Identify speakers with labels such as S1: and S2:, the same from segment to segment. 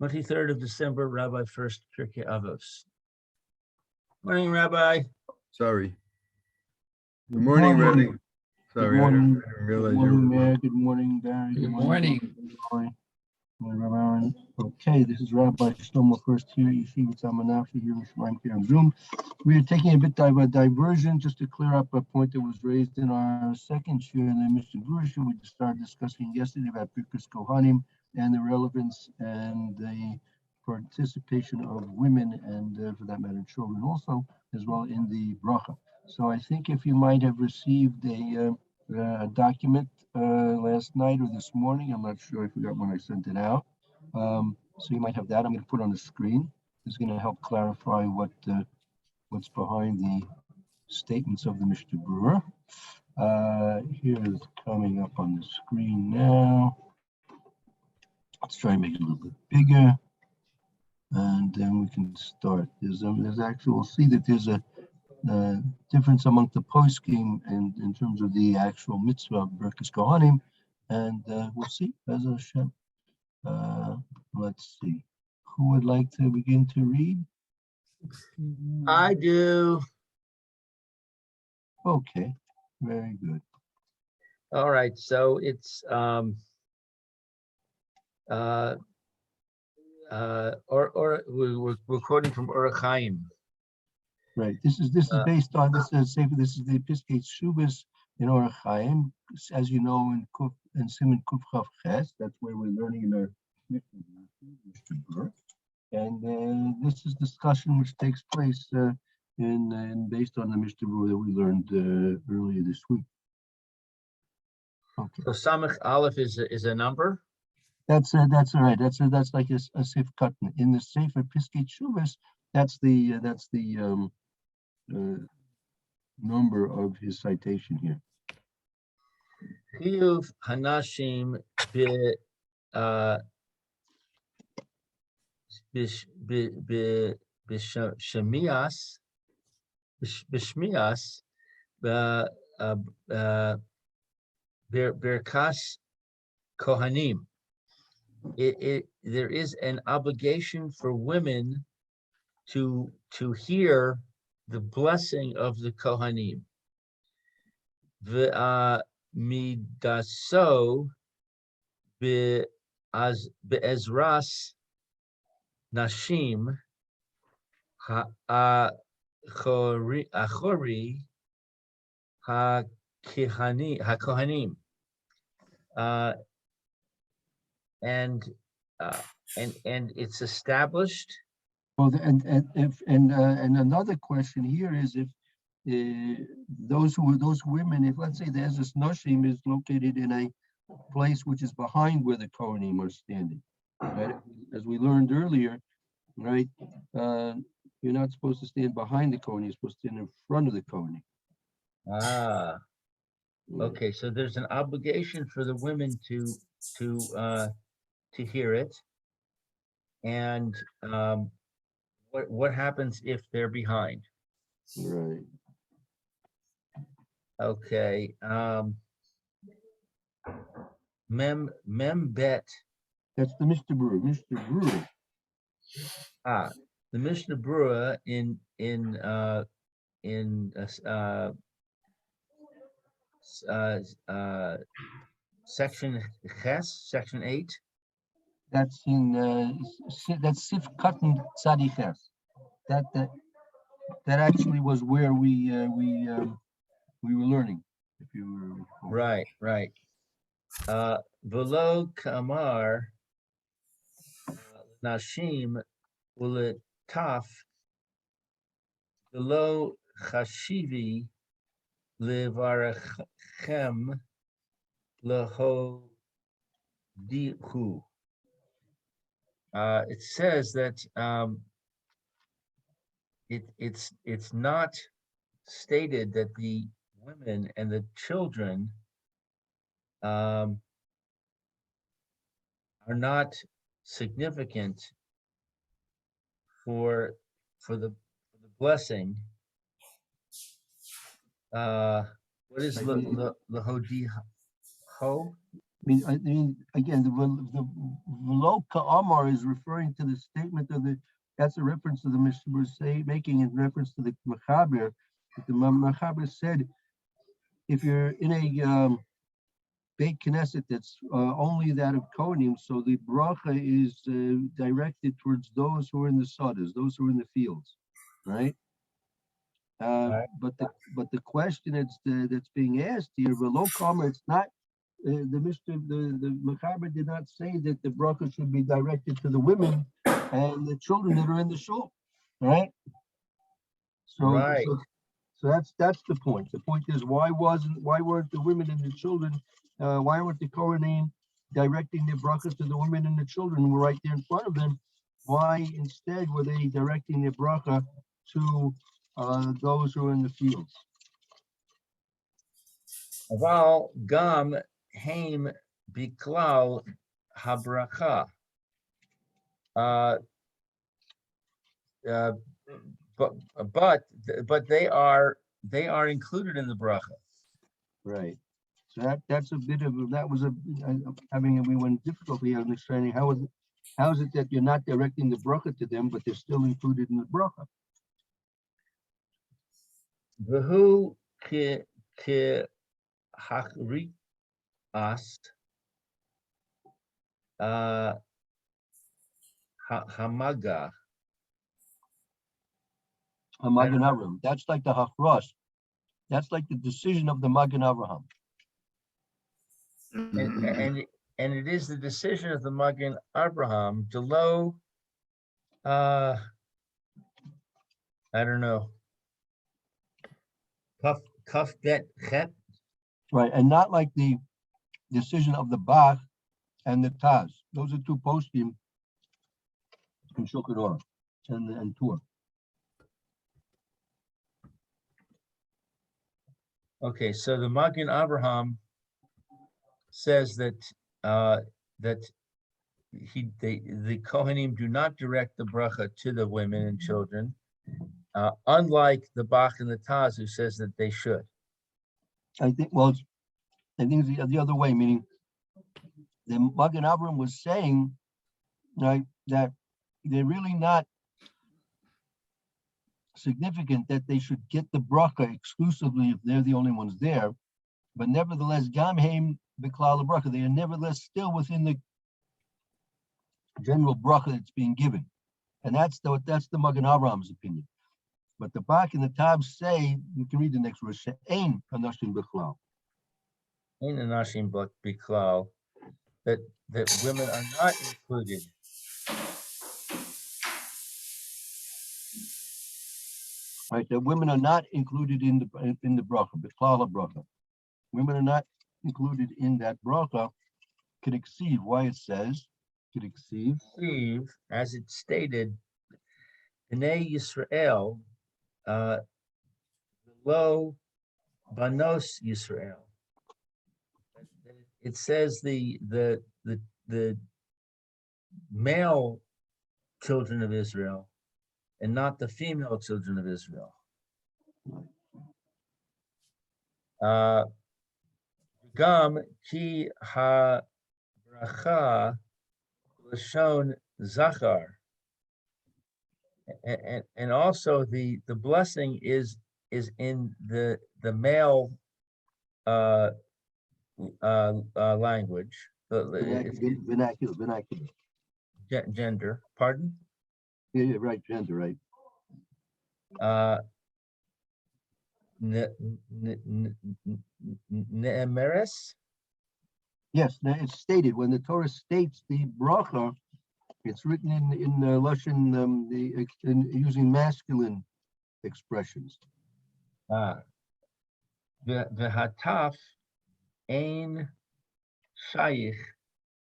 S1: 23rd of December, Rabbi Furst, Pierke, Avos. Morning, Rabbi.
S2: Sorry. Good morning, Rabbi. Sorry,
S3: Good morning.
S2: I didn't realize
S3: Good
S2: you
S3: morning,
S2: were.
S3: Mayor. Good morning, Barry.
S4: Good morning.
S3: Rabbi Aaron. Okay, this is Rabbi Shlomo Furst here, Yeshiva Tzalmanafi here in Shemaim here on Zoom. We are taking a bit of a diversion just to clear up a point that was raised in our second shir in the Mishnah Berurah. We started discussing yesterday about Birkas Kohanim and the relevance and the participation of women and, for that matter, children also, as well in the bracha. So I think if you might have received a document last night or this morning, I'm not sure, I forgot when I sent it out. So you might have that. I'm going to put on the screen. It's going to help clarify what's behind the statements of the Mishnah Berurah. Here is coming up on the screen now. Let's try and make it a little bit bigger, and then we can start. There's actually, we'll see that there's a difference among the poskim and in terms of the actual mitzvah of Birkas Kohanim, and we'll see as a Hashem. Let's see. Who would like to begin to read?
S1: I do.
S3: Okay, very good.
S1: All right, so it's we're quoting from Orach Chaim.
S3: Right. This is based on this is the Piskei Shubis in Orach Chaim, as you know, in Siman Kuf Chav Ches. That's where we're learning in our Mishnah Berurah. And this is discussion which takes place in based on the Mishnah Berurah that we learned earlier this week. Okay.
S1: So Samach Aleph is a number.
S3: That's all right. That's like a Sif Katan in the Sefer Piskei Shubis. That's the number of his citation here.
S1: Chiyuv Hanashim b'shmias Birkas Kohanim. There is an obligation for women to hear the blessing of the Kohanim. Midaso be'ezras nashim ha'achori ha'kohanim. And it's established.
S3: Well, and another question here is if those women, if let's say the Ezras Noshim is located in a place which is behind where the Kohanim are standing, right? As we learned earlier, right? You're not supposed to stand behind the Kohanim; you're supposed to stand in front of the Kohanim.
S1: Ah, okay. So there's an obligation for the women to hear it, and what happens if they're behind?
S3: Right.
S1: Okay. Mem bet.
S3: That's the Mishnah Berurah. Mishnah Berurah.
S1: The Mishnah Berurah in section Ches, section 8.
S3: That's in that's Sif Katan Tzadiches. That actually was where we were learning. If you were
S1: right. Velo kamar nashim uletaf velo chashivi levarachem lehodihu. It says that it's not stated that the women and the children are not significant for the blessing. What is the hodiho?
S3: I mean, again, the Velo Ka'amar is referring to the statement of that's a reference to the Mishnah making in reference to the Mechaber. The Mechaber said, if you're in a Beit Knesset that's only that of Kohanim, so the bracha is directed towards those who are in the sodas, those who are in the fields, right?
S1: Right.
S3: But the question that's being asked here, Velo Ka'amar, it's not. The Mechaber did not say that the bracha should be directed to the women and the children that are in the shul, right?
S1: Right.
S3: So that's the point. The point is why weren't the women and the children, why weren't the Kohanim directing their bracha to the women and the children who were right there in front of them? Why instead were they directing their bracha to those who are in the fields?
S1: Aval gam heim biklal habracha. But they are included in the bracha.
S3: Right. So that's a bit of we went difficulty understanding how is it that you're not directing the bracha to them, but they're still included in the bracha.
S1: V'hu ke hachri ast hamaga.
S3: A Magen Avraham. That's like the Hachros. That's like the decision of the Magen Avraham.
S1: And it is the decision of the Magen Abraham to low, I don't know, kaf bet chet.
S3: Right, and not like the decision of the Bach and the Taz. Those are two postim in Shulchan Aruch and Tur.
S1: Okay, so the Magen Abraham says that the Kohanim do not direct the bracha to the women and children, unlike the Bach and the Taz, who says that they should.
S3: I think it's the other way, meaning the Magen Avraham was saying, right, that they're really not significant that they should get the bracha exclusively if they're the only ones there, but nevertheless, gam heim biklal bracha, they are nevertheless still within the general bracha that's being given, and that's the Magen Abraham's opinion. But the Bach and the Tab say, you can read the next verse, ein anashim biklal.
S1: In the Nashim Biklal, that women are not included.
S3: Right, that women are not included in the bracha, biklal bracha. Women are not included in that bracha. Could exceed. Why it says could exceed.
S1: As it stated, Bnei Yisrael, below Banos Yisrael. It says the male children of Israel and not the female children of Israel. Gam ki ha bracha l'shon zachar, and also the blessing is in the male language,
S3: Vernacular.
S1: Gender. Pardon?
S3: Yeah, right. Gender, right.
S1: Ne'emeres?
S3: Yes, now it's stated when the Torah states the bracha, it's written in Lashon, using masculine expressions.
S1: V'hataf ein shayich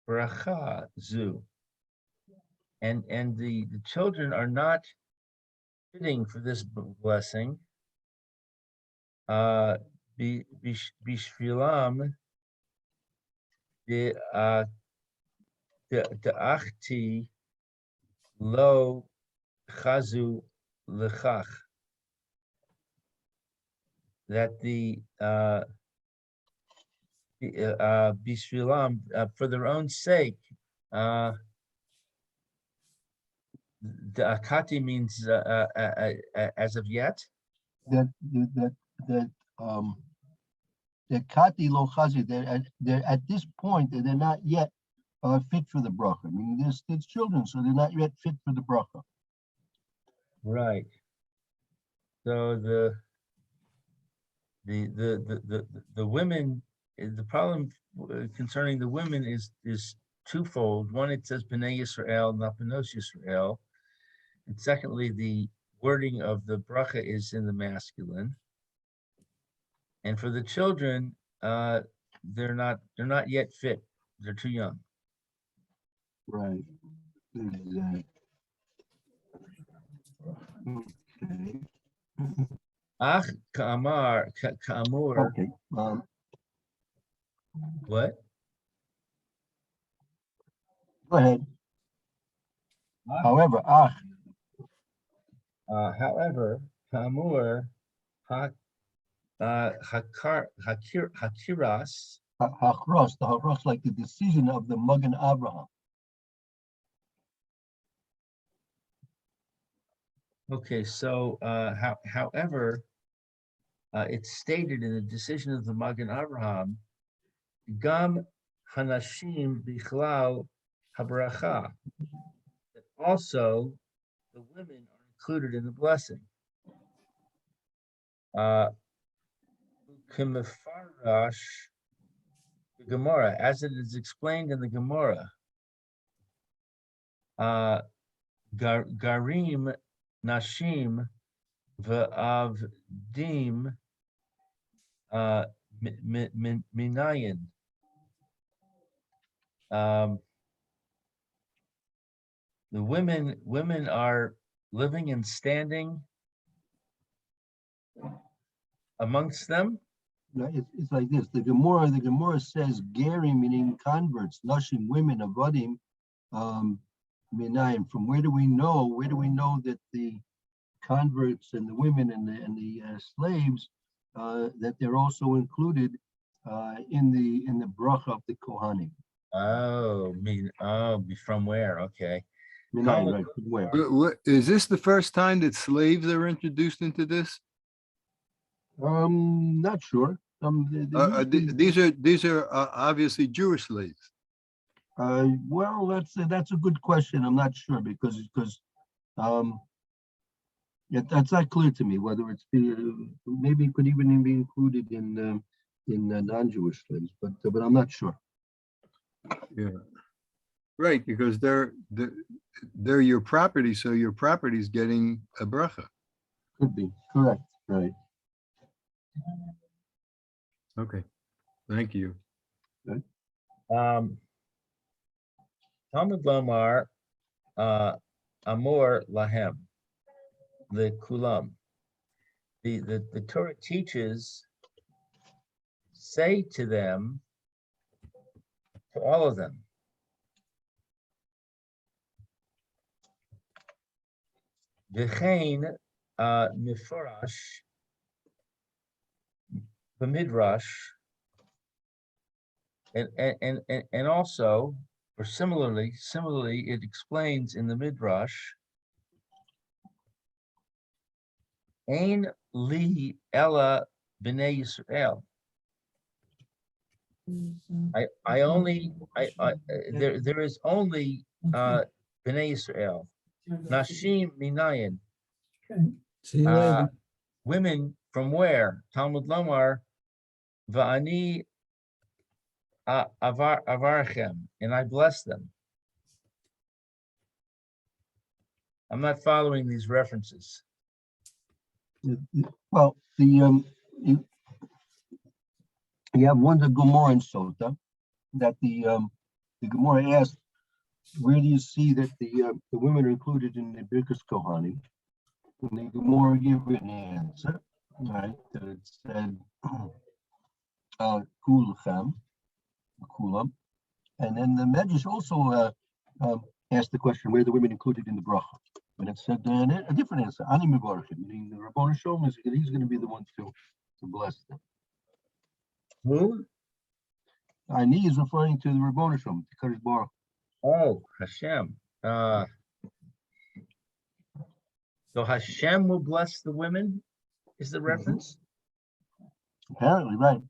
S1: bracha zu, and the children are not fitting for this blessing. Bishvilam de achti lo chazu lechach, that the Bishvilam, for their own sake. The akati means as of yet.
S3: That kati lo chazi, they're at this point, they're not yet fit for the bracha. I mean, they're still children, so they're not yet fit for the bracha.
S1: Right. So the women, the problem concerning the women is twofold. One, it says Bnei Yisrael, not Benos Yisrael. And secondly, the wording of the bracha is in the masculine. And for the children, they're not yet fit. They're too young.
S3: Right. Exactly. Okay.
S1: Ach ka'amur.
S3: Okay.
S1: What?
S3: Go ahead. However,
S1: However, ka'amur hakiras.
S3: hachros, the hachros, like the decision of the Magen Avraham.
S1: Okay, so however, it's stated in the decision of the Magen Avraham, Gam Hanashim Bichlal Habracha, that also the women are included in the blessing. Kimefarash, the Gemara, as it is explained in the Gemara, Garim Nashim V'avdim Minayin. The women are living and standing amongst them.
S3: It's like this. The Gemara says Gerim, meaning converts, Nashim, women, Avadim, Minayim. From where do we know? Where do we know that the converts and the women and the slaves that they're also included in the bracha of the Kohanim?
S1: From where? Okay.
S3: Minayim, right? From where?
S2: Is this the first time that slaves are introduced into this?
S3: Not sure.
S2: These are obviously Jewish slaves.
S3: Well, that's a good question. I'm not sure because that's not clear to me whether it's maybe it could even be included in non-Jewish slaves, but I'm not sure.
S2: Yeah, right, because they're your property, so your property is getting a bracha.
S3: Could be correct, right?
S2: Okay, thank you.
S1: Talmud Lomar Amor Lahem, the Kulam. The Torah teaches, say to them, to all of them. V'chein mifarash b'midrash, and also, or similarly, it explains in the Midrash, Ein li ella b'nei Yisrael. There is only b'nei Yisrael. Nashim minayin.
S4: See you later.
S1: Women from where? Talmud Lomar, va'ani avarchem, and I bless them. I'm not following these references.
S3: Well, you have one the Gemara in Sota that the Gemara asked, where do you see that the women are included in the Birkas Kohanim? And the Gemara gave an answer, right? That it said Kulchem, Kulam, and then the Medrash also asked the question, where are the women included in the bracha? And it said a different answer, Ani Mevarchim, meaning the Rabbanu Shalom is he's going to be the one to bless them.
S1: Who?
S3: Ani is referring to the Rabboni Shalom, the Kadosh Baruch.
S1: Oh, Hashem. So Hashem will bless the women, is the reference?
S3: Apparently, right.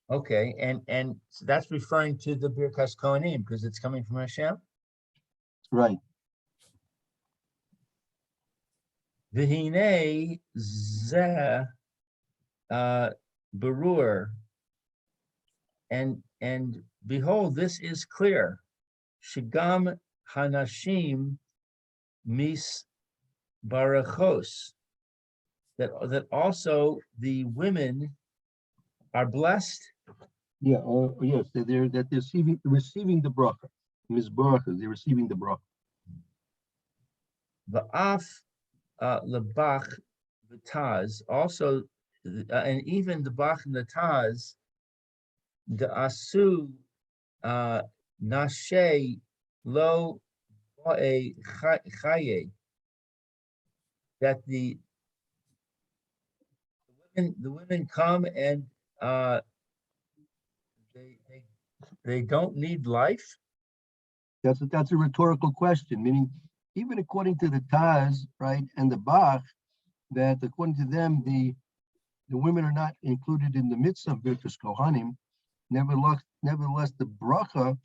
S1: Okay, and so that's referring to the Birkas Kohanim because it's coming from Hashem.
S3: Right.
S1: V'hinei zeh berur, and behold, this is clear. Shigam hanashim mis barachos, that also the women are blessed.
S3: Yeah. Yes. They're receiving the bracha. Mizbarachas. They're receiving the bracha.
S1: Va'af lebach v'taz, also, and even the bach and the taz, the asu nashe lo ba'e chaye, that the women come and they don't need life.
S3: That's a rhetorical question, meaning even according to the Taz, right, and the Bach, that according to them, the women are not included in the mitzvah of Birkas Kohanim. Nevertheless, the bracha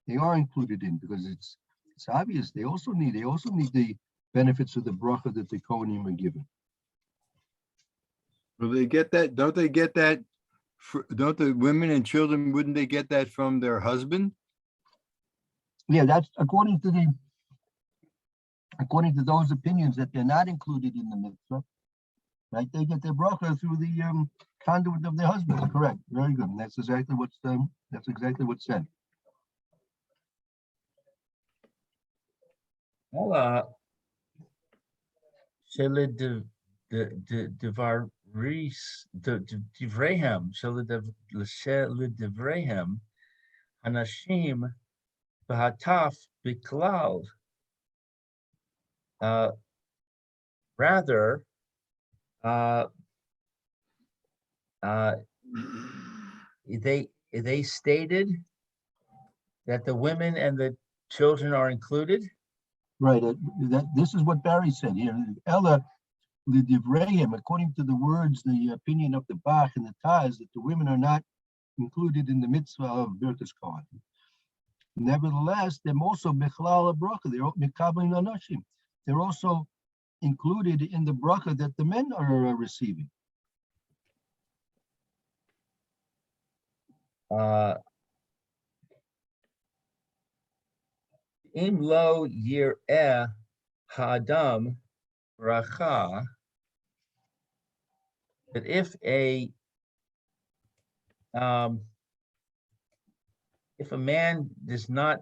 S3: they are included in because it's obvious they also need the benefits of the bracha that the Kohanim are given.
S2: Will they get that? Don't they get that? Don't the women and children, wouldn't they get that from their husband?
S3: Yeah, that's according to those opinions that they're not included in the mitzvah, right? They get their bracha through the conduit of their husband. Correct. Very good. And that's exactly what's said.
S1: Ela shele devaris devrehem shele devrehem anashim b'hataf b'klal. Rather, they stated that the women and the children are included.
S3: Right. This is what Barry said here. Ella the divrayim, according to the words, the opinion of the Bach and the Taz, that the women are not included in the mitzvah of Birkas Kohanim. Nevertheless, they're also Mechlal bracha. They're Mekabel Anashim. They're also included in the bracha that the men are receiving.
S1: Im lo yir'eh ha'adam bracha, that if a man does not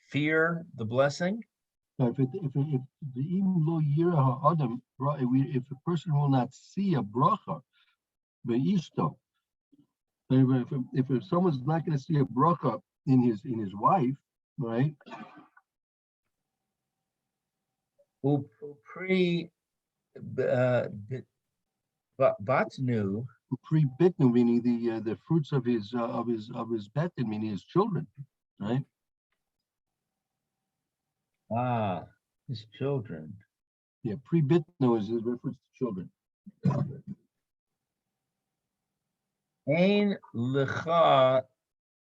S1: fear the blessing,
S3: If a person will not see a bracha, if someone's not going to see a bracha in his wife, right?
S1: Upri batnu,
S3: Pre-bitnu, meaning the fruits of his betin, meaning his children, right?
S1: his children.
S3: Yeah, pre-bitnu is a reference to children.
S1: Ein lecha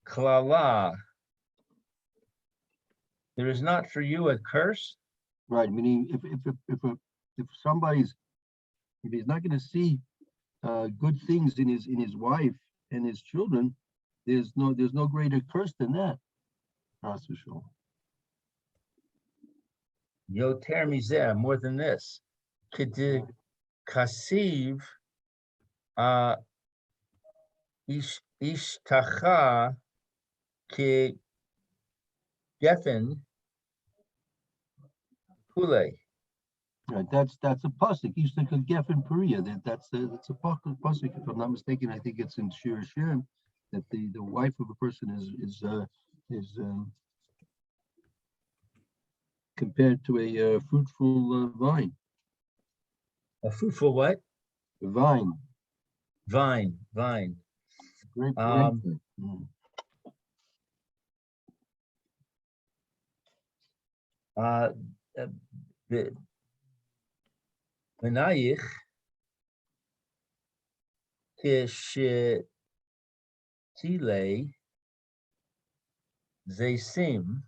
S1: klala, there is not for you a curse.
S3: Right, meaning if he's not going to see good things in his wife and his children, there's no greater curse than that. That's for sure.
S1: Yoter mizeh, more than this. K'di kasiv ishtacha ki gefen kule.
S3: Right, that's a pasuk. Ishtaka gefen Perea. That's a pasuk. If I'm not mistaken, I think it's in Shir Hashem that the wife of a person is compared to a fruitful vine.
S1: A fruitful what?
S3: Vine.
S1: Vine.
S3: Great.
S1: Um, uh, the Menayich Kishetile Zesim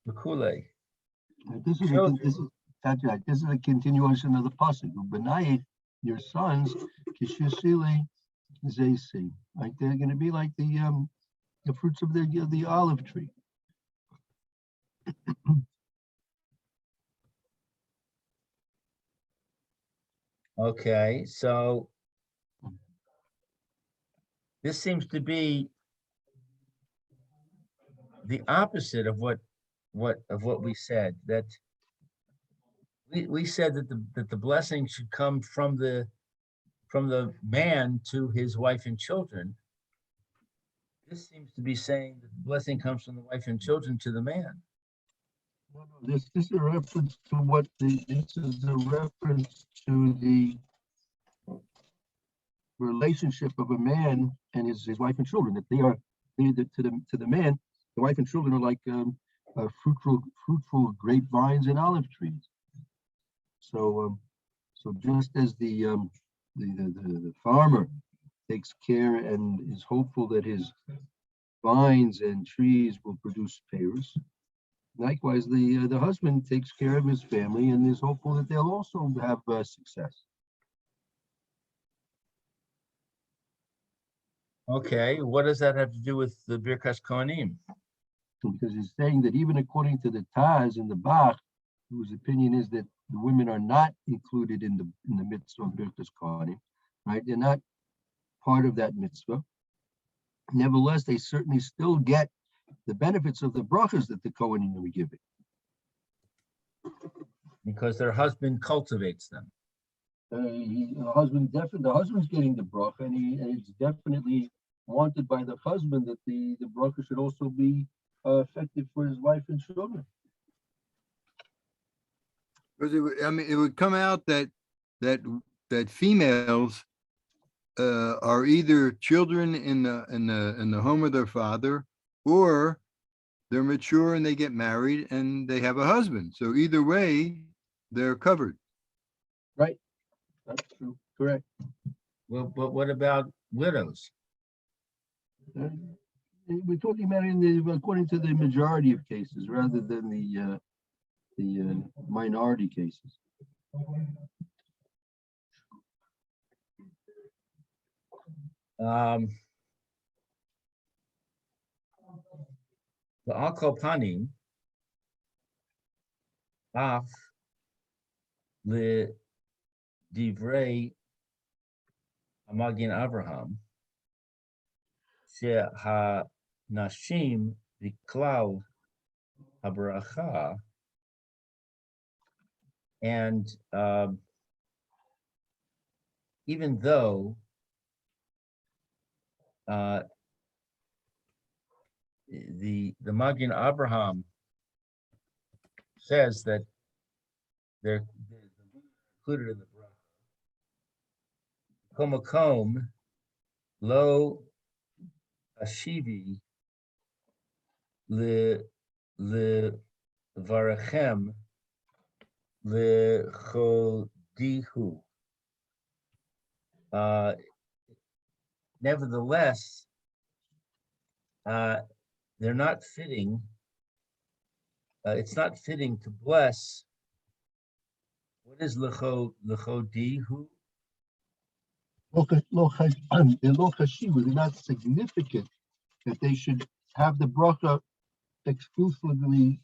S1: Makule.
S3: This is that's right. This is a continuation of the pasuk. Benayit, your sons, Kishusile Zesi. Right, they're going to be like the fruits of the olive tree.
S1: Okay, so this seems to be the opposite of what we said, that we said that the blessing should come from the man to his wife and children. This seems to be saying that the blessing comes from the wife and children to the man.
S3: No, this is a reference to this is a reference to the relationship of a man and his wife and children. That to the man, the wife and children are like fruitful grapevines and olive trees. So just as the farmer takes care and is hopeful that his vines and trees will produce pears, likewise the husband takes care of his family and is hopeful that they'll also have success.
S1: Okay, what does that have to do with the Birkas Kohanim?
S3: Because he's saying that even according to the Taz and the Bach, whose opinion is that the women are not included in the mitzvah of Birkas Kohanim, right? They're not part of that mitzvah. Nevertheless, they certainly still get the benefits of the brachas that the Kohanim are giving.
S1: Because their husband cultivates them.
S3: The husband's getting the bracha, and it's definitely wanted by the husband that the bracha should also be effective for his wife and children.
S2: Because it would come out that females are either children in the home of their father, or they're mature and they get married and they have a husband. So either way, they're covered.
S3: Right. That's true. Correct.
S1: Well, but what about widows?
S3: We're talking about according to the majority of cases rather than the minority cases.
S1: The Al Panim Af Le Divrei Amagin Abraham She Ha Nashim Viklal Habracha, and even though the Magin Abraham says that they're included in the bracha. Komakom lo ashivi le varachem le chodihu. Nevertheless, they're not fitting. It's not fitting to bless. What is lechodihu?
S3: They're not significant that they should have the bracha exclusively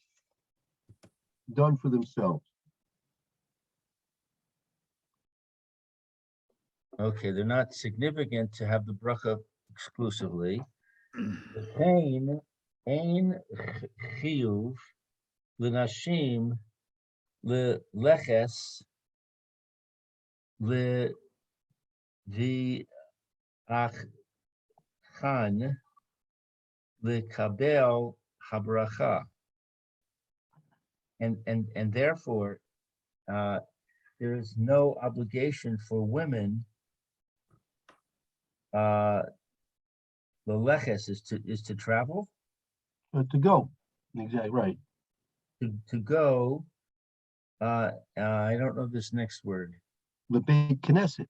S3: done for themselves.
S1: Okay, they're not significant to have the bracha exclusively. The pain, ein chiyuv, lenashim, leches, le vi'achan, lekabel habracha, and therefore there is no obligation for women uh, the leches is to travel,
S3: To go, exactly, right.
S1: to go. I don't know this next word.
S3: The big Knesset,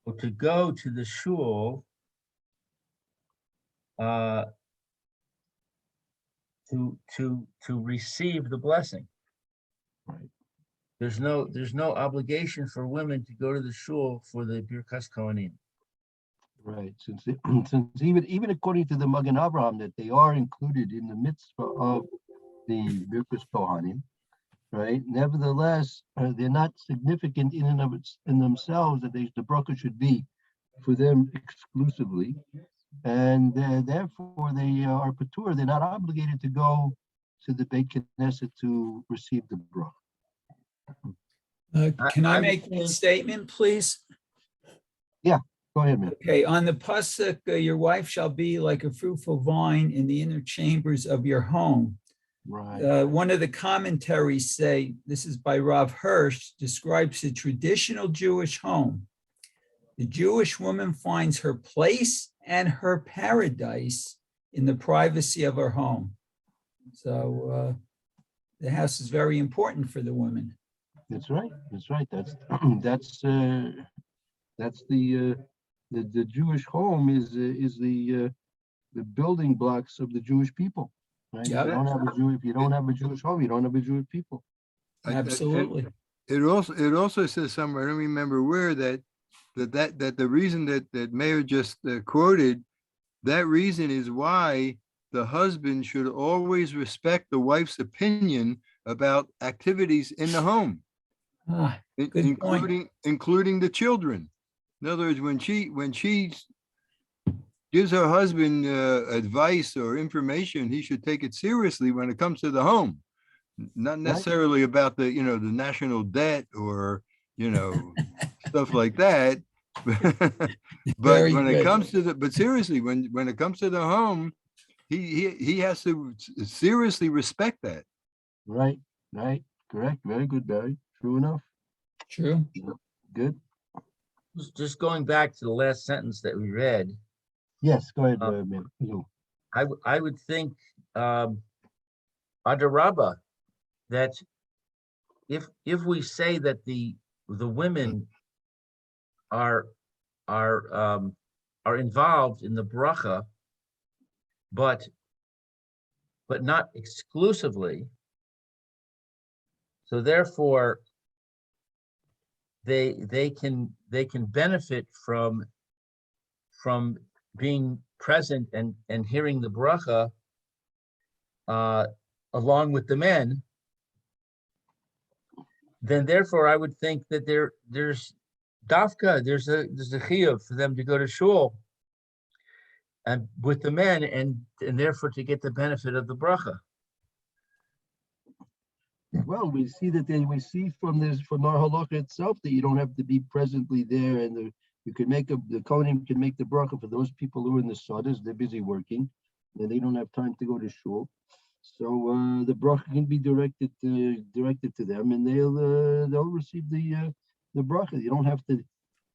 S1: Or to go to the shul, uh, to receive the blessing.
S3: right,
S1: There's no obligation for women to go to the shul for the Birkas Kohanim.
S3: right. Since even according to the Magen Avraham, that they are included in the mitzvah of the Birkus Kohanim, right? Nevertheless, they're not significant in and of in themselves. That the bracha should be for them exclusively, and therefore they are patur. They're not obligated to go to the Beit Knesset to receive the bracha.
S5: Can I
S1: would
S5: make one
S1: think-
S5: statement, please?
S3: Go ahead, man.
S5: Okay, on the pasuk, your wife shall be like a fruitful vine in the inner chambers of your home.
S3: Right.
S5: One of the commentaries say, this is by Rav Hirsch, describes a traditional Jewish home. The Jewish woman finds her place and her paradise in the privacy of her home. So the house is very important for the women.
S3: That's right. That's right. That's the Jewish home is the building blocks of the Jewish people. Right?
S5: Yep.
S3: If you don't have a Jewish home, you don't have a Jewish people.
S5: Absolutely.
S2: It also says somewhere, I don't remember where, that the reason that Mayor just quoted, that reason is why the husband should always respect the wife's opinion about activities in the home,
S5: Ah, good point.
S2: including the children. In other words, when she gives her husband advice or information, he should take it seriously when it comes to the home, not necessarily about the national debt or stuff like that. But
S5: Very
S2: when
S5: good.
S2: it comes to but seriously, when it comes to the home, he has to seriously respect that.
S3: Right. Correct. Very good, Barry. True enough.
S5: True.
S3: Good.
S1: Just going back to the last sentence that we read,
S3: Yes. Go ahead,
S1: Uh,
S3: man.
S1: I would think, Adarabba, that if we say that the women are involved in the bracha, but not exclusively, so therefore they can benefit from being present and hearing the bracha along with the men, then therefore I would think that there's dafka, there's a chiyuv for them to go to shul and with the men and therefore to get the benefit of the bracha.
S3: Well, we see from our halacha itself that you don't have to be presently there, and the kohanim can make the bracha for those people who are in the sadas. They're busy working, and they don't have time to go to shul. So the bracha can be directed to them, and they'll receive the bracha. You don't have to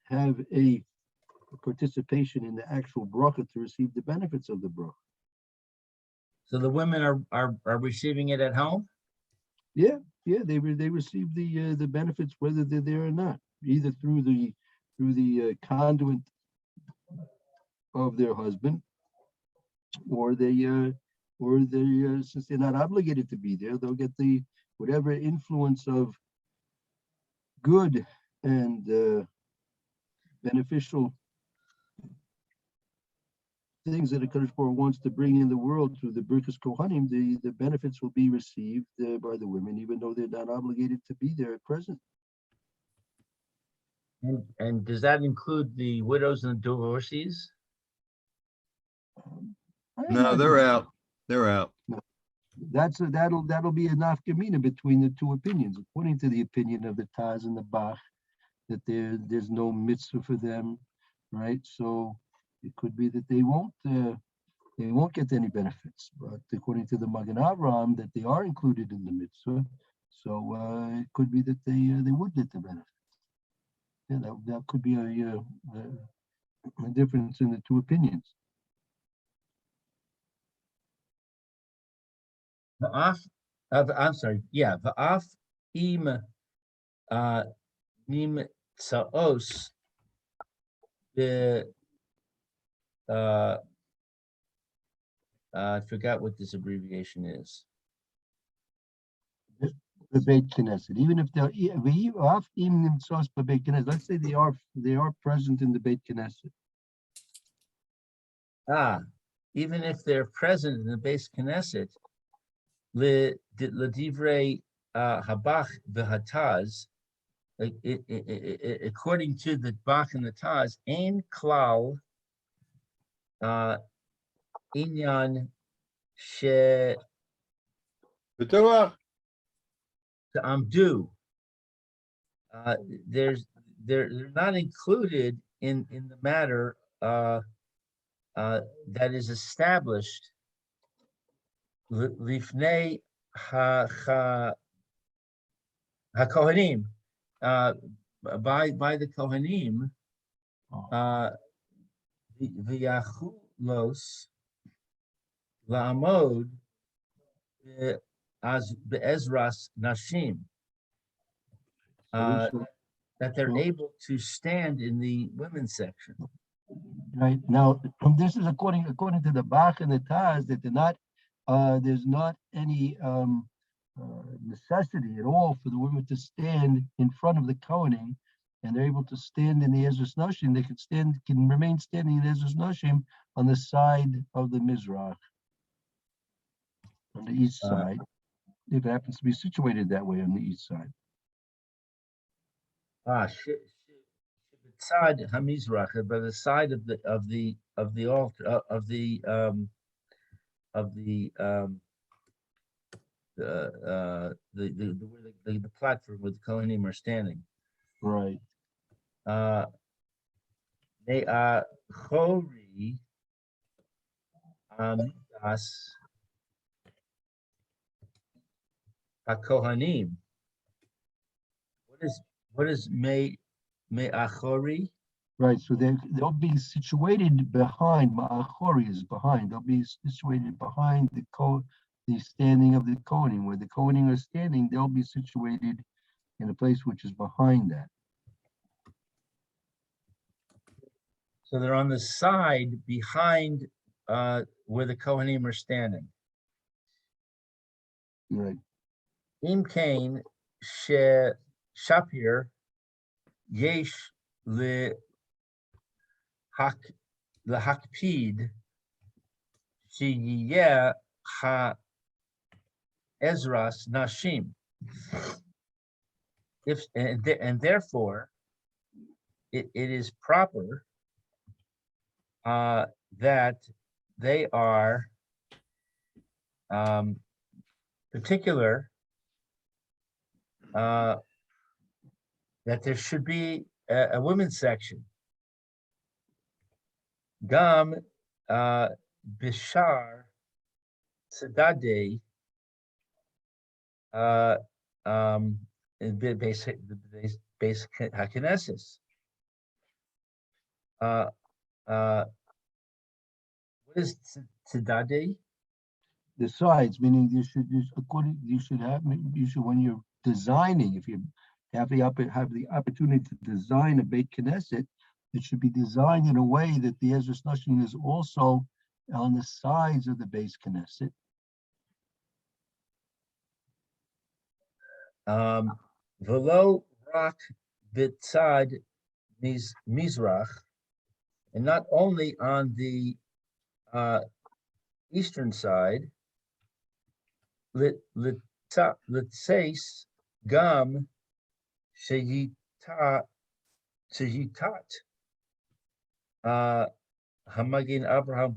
S3: have a participation in the actual bracha to receive the benefits of the bracha.
S1: So the women are receiving it at home?
S3: Yeah, they receive the benefits whether they're there or not, either through the conduit of their husband, or since they're not obligated to be there, they'll get the whatever influence of good and beneficial things that HaKadosh Baruch Hu wants to bring in the world through the Birkas Kohanim. The benefits will be received by the women, even though they're not obligated to be there at present.
S1: And does that include the widows and divorcees?
S2: No, they're out. They're out.
S3: That'll be a nafkamina between the two opinions. According to the opinion of the Taz and the Bach, that there's no mitzvah for them, right? So it could be that they won't get any benefits. But according to the Magen Avraham, that they are included in the mitzvah, so it could be that they would get the benefits. Yeah, that could be a difference in the two opinions.
S1: Va'af, I'm sorry, yeah, va'af im nimtzaos the I forgot what this abbreviation is.
S3: The Beit Knesset, even if they're, let's say they are present in the Beit Knesset.
S1: Even if they're present in the base Knesset, L'divrei Habach v'Hataz, according to the Bach and the Taz, Ein Klal Inyan She
S2: B'torah.
S1: Amdu. They're not included in the matter that is established lifnei hakohanim by the kohanim v'yachulos la'amod as be'ezras nashim, that they're able to stand in the women's section.
S3: Right now, this is according to the Bach and the Taz, that they're not, there's not any necessity at all for the women to stand in front of the Kohanim, and they're able to stand in the Ezras Nashim. They can remain standing in Ezras Nashim on the side of the Mizrach, on the east side, if it happens to be situated that way on the east side.
S1: Side Hamizrach, by the side of the altar of the platform where the Kohanim are standing.
S3: Right.
S1: They are Chori Amidas HaKohanim. What is Me'achori?
S3: Right, so they'll be situated behind, Ma'achori is behind, they'll be situated behind the standing of the Kohanim. Where the Kohanim are standing, they'll be situated in a place which is behind that.
S1: So they're on the side behind where the Kohanim are standing.
S3: Right.
S1: Im kain she shapir yesh lahakpid sheyeh ha ezras nashim. And therefore, it is proper that they are particular, that there should be a women's section. Gam bishar sedade basic hakinesis. What is sedade?
S3: The sides, meaning you should when you're designing, if you have the opportunity to design a Beit Knesset, it should be designed in a way that the Ezras Nashim is also on the sides of the Beit Knesset.
S1: Velo rak bitzad mizrach, and not only on the eastern side. Litseis gam sheyitat hamagin Abraham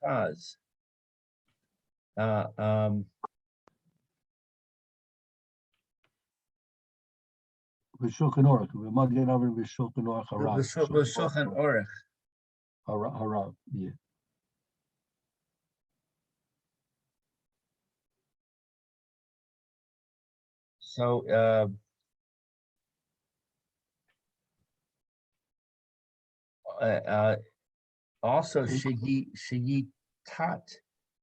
S1: v'taz.
S3: V'shulchan Aruch, v'magen avram v'shulchan Aruch harav.
S1: V'shulchan Aruch.
S3: Harav, yeah.
S1: So Also, Shigi Tat.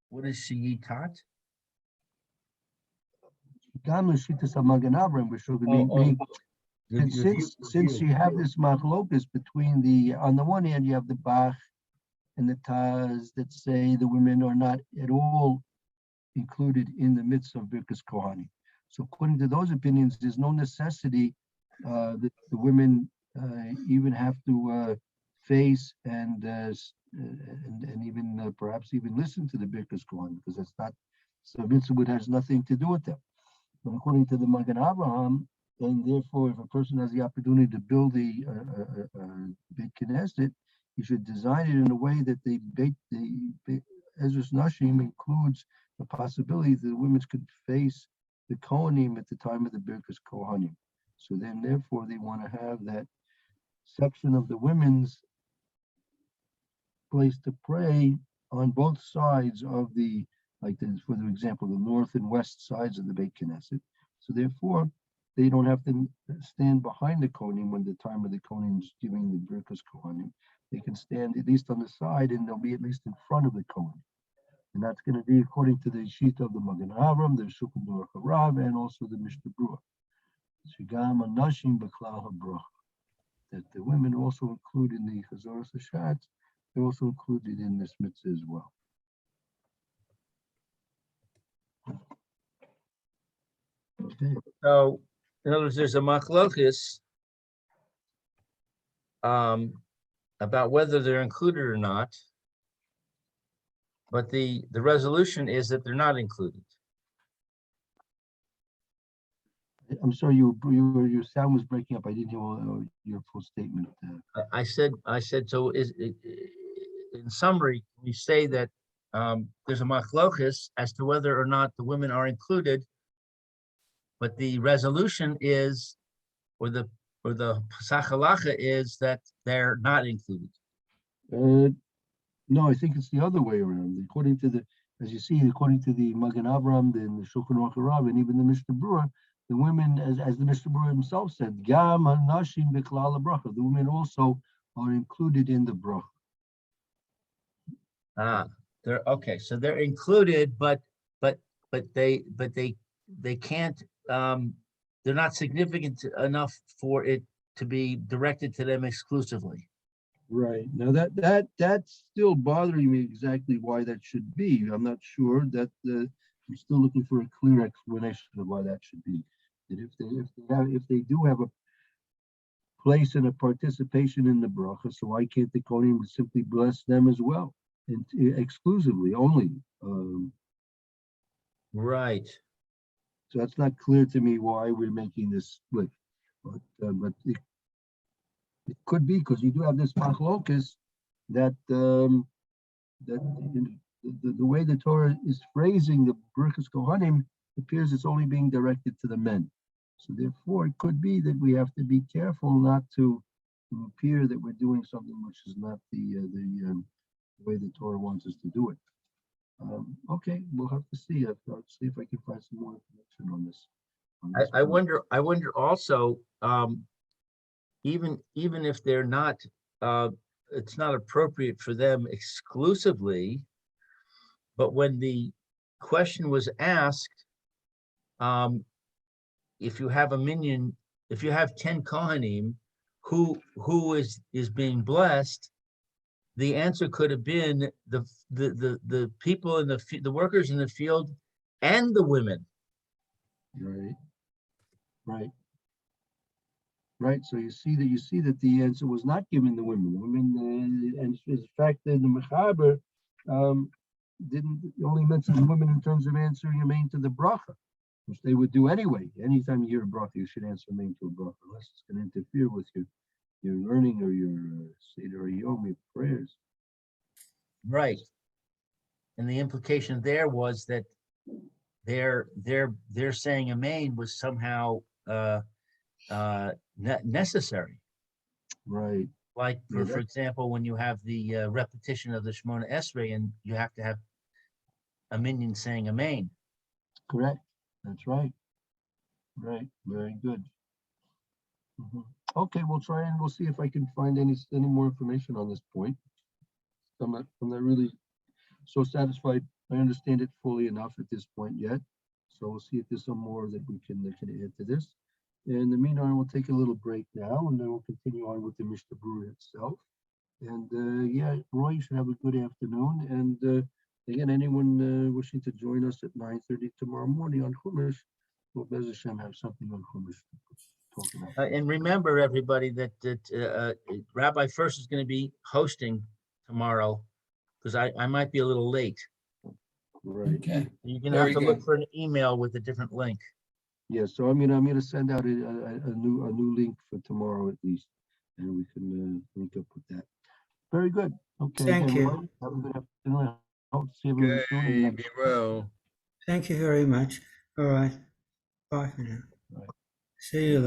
S1: What is Shigi Tat?
S3: Gam l'shitas HaMagen Avraham, which should
S1: Oh,
S3: mean
S1: The
S3: since you have this machlokas between on the one hand, you have the Bach and the Taz that say the women are not at all included in the midst of Birkas Kohanim. So according to those opinions, there's no necessity that the women even have to face and even perhaps even listen to the Birkas Kohanim, because that's not, so mitzvah which has nothing to do with them. But according to the Magen Avraham, then therefore, if a person has the opportunity to build a Beit Knesset, he should design it in a way that the Ezras Nashim includes the possibility that the women could face the Kohanim at the time of the Birkas Kohanim. So then, therefore, they want to have that section of the women's place to pray on both sides of the, like this, for example, the north and west sides of the Beit Knesset. So therefore, they don't have to stand behind the Kohanim when the time of the Kohanim is giving the Birkas Kohanim. They can stand at least on the side, and they'll be at least in front of the Kohanim. And that's going to be according to the Shita of the Magen Avraham, the Shulchan Aruch Harav, and also the Mishnah Berurah. Shigam Anashim B'Klal HaBracha. That the women are also included in the Chazoros Hashatz. They're also included in this mitzvah as well. Okay.
S1: So, in other words, there's a machlokas about whether they're included or not, but the resolution is that they're not included.
S3: I'm sorry, your sound was breaking up. I didn't hear your full statement.
S1: I said. So, in summary, we say that there's a machlokas as to whether or not the women are included, but the resolution is, or the Pesach halacha is that they're not included.
S3: No, I think it's the other way around. According to as you see, according to the Magen Avraham, and the Shulchan Aruch Harav, and even the Mishnah Berurah, the women, as the Mishnah Berurah himself said, Gam Hanashim B'Klal HaBracha. The women also are included in the bracha.
S1: They're okay. So they're included, but they can't. They're not significant enough for it to be directed to them exclusively.
S3: Right. Now that's still bothering me exactly why that should be. I'm not sure that I'm still looking for a clear explanation of why that should be. That if they do have a place and a participation in the bracha, so why can't the Kohanim simply bless them as well, and exclusively only?
S1: Right.
S3: So that's not clear to me why we're making this split, but it could be because you do have this machlokas that the way the Torah is phrasing the Birkas Kohanim appears it's only being directed to the men. So therefore, it could be that we have to be careful not to appear that we're doing something which is not the way the Torah wants us to do it. Okay, we'll have to see. I'll see if I can find some more information on this.
S1: I wonder also, even if they're not, it's not appropriate for them exclusively, but when the question was asked, if you have a minyan, if you have 10 Kohanim, who is being blessed, the answer could have been the people in the workers in the field and the women.
S3: Right. So you see that the answer was not given the women. And in fact, the Mechaber didn't only mention the women in terms of answering a main to the bracha, which they would do anyway. Anytime you hear a bracha, you should answer a main to a bracha, unless it's going to interfere with your learning or your Seder Yom, your prayers.
S1: Right. And the implication there was that their saying amen was somehow necessary.
S3: Right.
S1: Like for example, when you have the repetition of the Shemona Esrei, and you have to have a minyan saying amen.
S3: Correct. That's right. Right. Very good. Okay, we'll try and we'll see if I can find any more information on this point. I'm not really so satisfied. I understand it fully enough at this point yet. So we'll see if there's some more that we can add to this. In the meantime, we'll take a little break now, and then we'll continue on with the Mishnah Berurah itself. And yeah, Roy, you should have a good afternoon. And again, anyone wishing to join us at 9:30 tomorrow morning on Chumash, we'll Bez Hashem have something on Chumash to talk about.
S1: And remember, everybody, that Rabbi Furst is going to be hosting tomorrow, because I might be a little late.
S3: Right.
S5: Okay.
S1: You're going to have
S5: Very
S1: to look
S5: good.
S1: for an email with a different link.
S3: Yeah, so I'm gonna send out a new link for tomorrow at least, and we can link up with that. Very good. Okay.
S4: Thank
S3: again,
S4: you.
S3: Roy, have a good afternoon. I hope to see everyone soon.
S2: Okay,
S3: And
S2: be well.
S4: Thank you very much. All right. Bye for now.
S3: Right.
S4: See you later.